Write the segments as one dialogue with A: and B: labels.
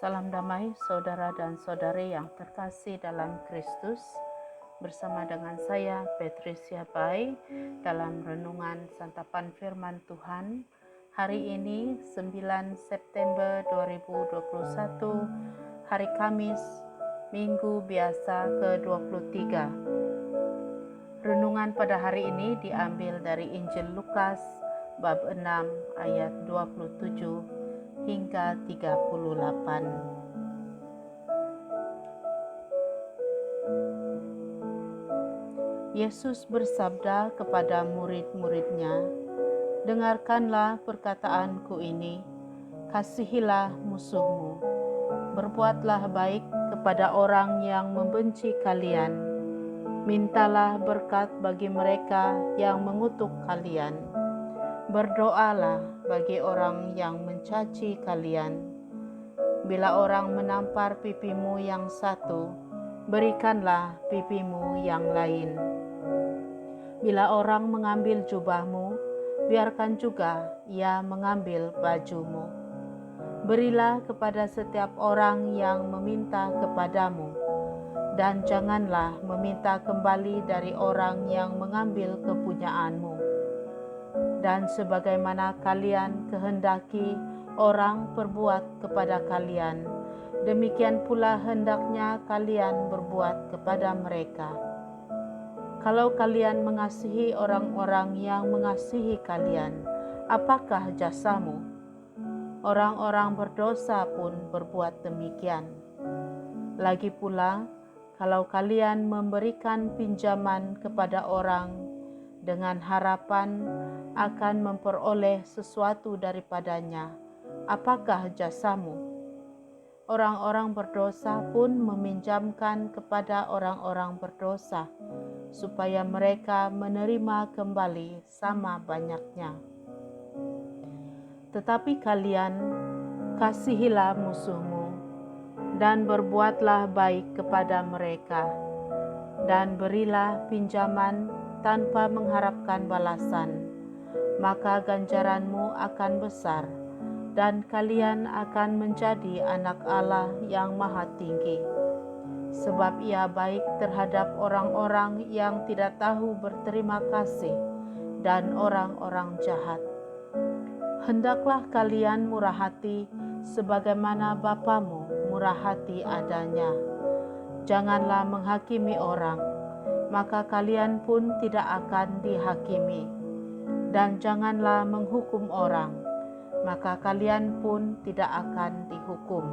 A: Salam damai saudara dan saudari yang terkasih dalam Kristus. Bersama dengan saya Patricia Bai dalam renungan santapan firman Tuhan hari ini 9 September 2021, hari Kamis, Minggu biasa ke-23. Renungan pada hari ini diambil dari Injil Lukas bab 6 ayat 27 hingga 38. Yesus bersabda kepada murid-muridnya, "Dengarkanlah perkataanku ini, kasihilah musuhmu, berbuatlah baik kepada orang yang membenci kalian, mintalah berkat bagi mereka yang mengutuk kalian, berdoalah bagi orang yang mencaci kalian. Bila orang menampar pipimu yang satu, berikanlah pipimu yang lain. Bila orang mengambil jubahmu, biarkan juga ia mengambil bajumu. Berilah kepada setiap orang yang meminta kepadamu, dan janganlah meminta kembali dari orang yang mengambil kepunyaanmu. Dan sebagaimana kalian kehendaki orang perbuat kepada kalian, demikian pula hendaknya kalian berbuat kepada mereka. Kalau kalian mengasihi orang-orang yang mengasihi kalian, apakah jasamu? Orang-orang berdosa pun berbuat demikian. Lagi pula, kalau kalian memberikan pinjaman kepada orang dengan harapan akan memperoleh sesuatu daripadanya, apakah jasamu? Orang-orang berdosa pun meminjamkan kepada orang-orang berdosa, supaya mereka menerima kembali sama banyaknya. Tetapi kalian kasihilah musuhmu, dan berbuatlah baik kepada mereka, dan berilah pinjaman tanpa mengharapkan balasan, maka ganjaranmu akan besar, dan kalian akan menjadi anak Allah yang Maha Tinggi. Sebab Ia baik terhadap orang-orang yang tidak tahu berterima kasih dan orang-orang jahat. Hendaklah kalian murah hati sebagaimana Bapamu murah hati adanya. Janganlah menghakimi orang, maka kalian pun tidak akan dihakimi. Dan janganlah menghukum orang, maka kalian pun tidak akan dihukum.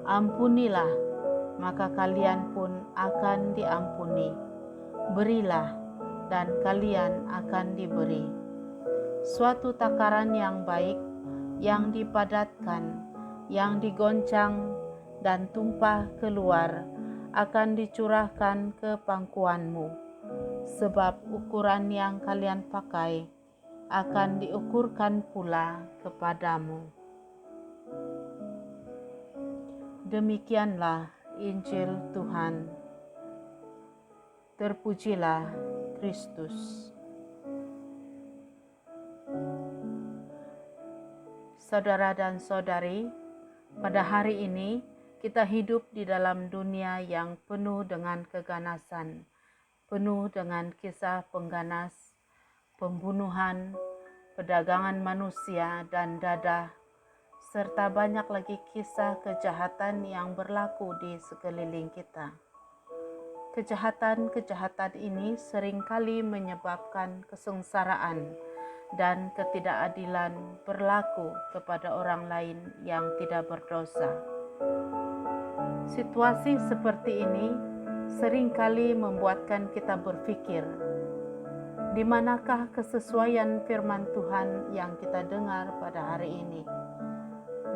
A: Ampunilah, maka kalian pun akan diampuni. Berilah, dan kalian akan diberi. Suatu takaran yang baik, yang dipadatkan, yang digoncang dan tumpah keluar, akan dicurahkan ke pangkuanmu. Sebab ukuran yang kalian pakai akan diukurkan pula kepadamu." Demikianlah Injil Tuhan. Terpujilah Kristus. Saudara dan saudari, pada hari ini kita hidup di dalam dunia yang penuh dengan keganasan, penuh dengan kisah pengganas, pembunuhan, perdagangan manusia dan dadah, serta banyak lagi kisah kejahatan yang berlaku di sekeliling kita. Kejahatan-kejahatan ini seringkali menyebabkan kesengsaraan dan ketidakadilan berlaku kepada orang lain yang tidak berdosa. Situasi seperti ini seringkali membuatkan kita berpikir, di manakah kesesuaian firman Tuhan yang kita dengar pada hari ini?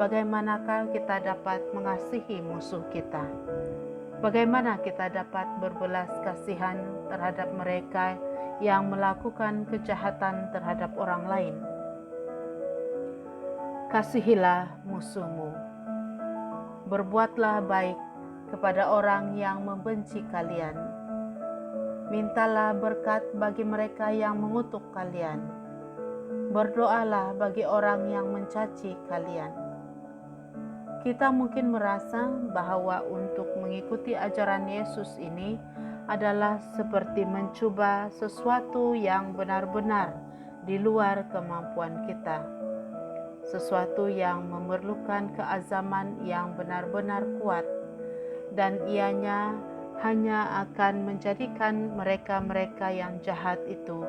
A: Bagaimanakah kita dapat mengasihi musuh kita? Bagaimana kita dapat berbelas kasihan terhadap mereka yang melakukan kejahatan terhadap orang lain? Kasihilah musuhmu. Berbuatlah baik kepada orang yang membenci kalian. Mintalah berkat bagi mereka yang mengutuk kalian. Berdoalah bagi orang yang mencaci kalian. Kita mungkin merasa bahwa untuk mengikuti ajaran Yesus ini adalah seperti mencoba sesuatu yang benar-benar di luar kemampuan kita. Sesuatu yang memerlukan keazaman yang benar-benar kuat, dan ianya hanya akan menjadikan mereka-mereka yang jahat itu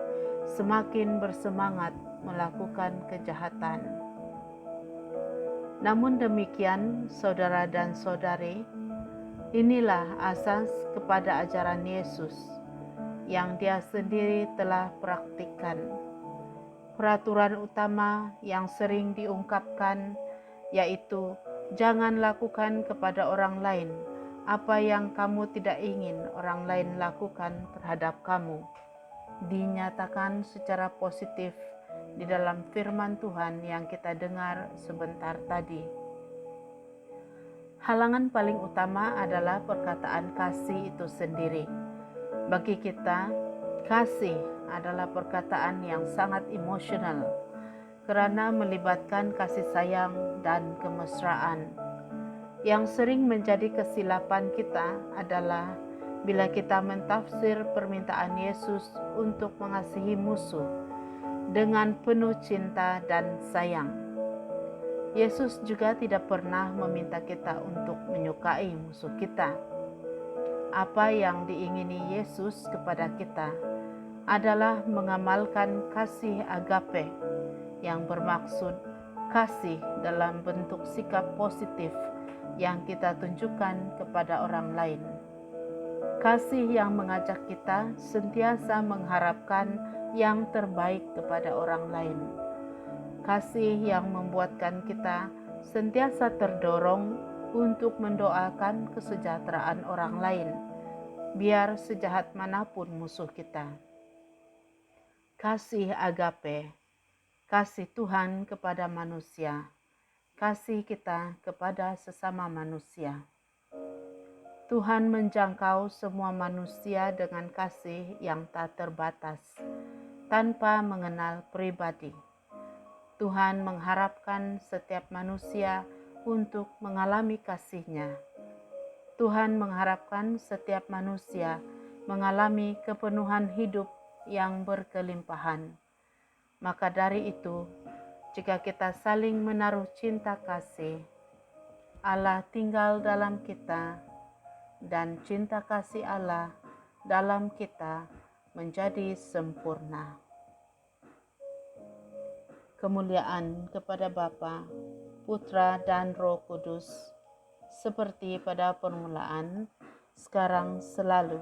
A: semakin bersemangat melakukan kejahatan. Namun demikian, saudara dan saudari, inilah asas kepada ajaran Yesus yang Dia sendiri telah praktikkan. Peraturan utama yang sering diungkapkan yaitu jangan lakukan kepada orang lain apa yang kamu tidak ingin orang lain lakukan terhadap kamu, dinyatakan secara positif di dalam firman Tuhan yang kita dengar sebentar tadi. Halangan paling utama adalah perkataan kasih itu sendiri. Bagi kita, kasih adalah perkataan yang sangat emosional karena melibatkan kasih sayang dan kemesraan. Yang sering menjadi kesilapan kita adalah bila kita mentafsir permintaan Yesus untuk mengasihi musuh dengan penuh cinta dan sayang. Yesus juga tidak pernah meminta kita untuk menyukai musuh kita. Apa yang diingini Yesus kepada kita adalah mengamalkan kasih agape yang bermaksud kasih dalam bentuk sikap positif yang kita tunjukkan kepada orang lain. Kasih yang mengajak kita sentiasa mengharapkan yang terbaik kepada orang lain. Kasih yang membuatkan kita sentiasa terdorong untuk mendoakan kesejahteraan orang lain, biar sejahat manapun musuh kita. Kasih agape, kasih Tuhan kepada manusia, kasih kita kepada sesama manusia. Tuhan menjangkau semua manusia dengan kasih yang tak terbatas, tanpa mengenal pribadi. Tuhan mengharapkan setiap manusia untuk mengalami kasih-Nya. Tuhan mengharapkan setiap manusia mengalami kepenuhan hidup yang berkelimpahan. Maka dari itu, jika kita saling menaruh cinta kasih, Allah tinggal dalam kita, dan cinta kasih Allah dalam kita menjadi sempurna. Kemuliaan kepada Bapa, Putra, dan Roh Kudus, seperti pada permulaan, sekarang, selalu,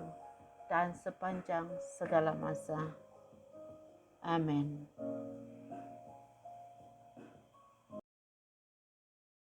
A: dan sepanjang segala masa. Amin.